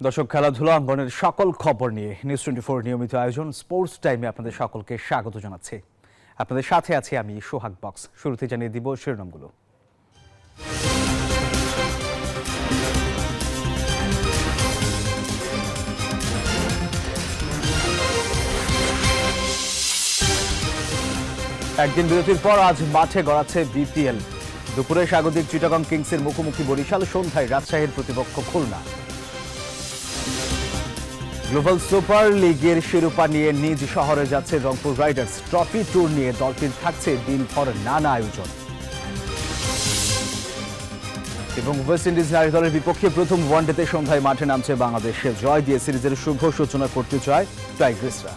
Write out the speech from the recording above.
দর্শক, খেলাধুলা অঙ্গনের সকল খবর নিয়ে নিউজ 24 নিয়মিত আয়োজন স্পোর্টস টাইমে আপনাদের সকলকে স্বাগত জানাচ্ছি। আপনাদের সাথে আছি আমি সোহাগ বক্স। শুরুতে জানিয়ে দিব শিরোনামগুলো। একদিন বিরতির পর আজ মাঠে গড়াচ্ছে বিপিএল। দুপুরে স্বাগতিক চিটাগং কিংসের মুখোমুখি বরিশাল, সন্ধ্যায় রাজশাহীর প্রতিপক্ষ খুলনা। গ্লোবাল সুপার লিগের শিরোপা নিয়ে নিজ শহরে যাচ্ছে রংপুর রাইডার্স। ট্রফি ট্যুর নিয়ে দলটির থাকছে দিনভর নানা আয়োজন। এবং ওয়েস্ট ইন্ডিজ নারী দলের বিপক্ষে প্রথম ওয়ানডেতে সন্ধ্যায় মাঠে নামছে বাংলাদেশ। জয় দিয়ে সিরিজের শুভ সূচনা করতে চায় টাইগ্রিসরা।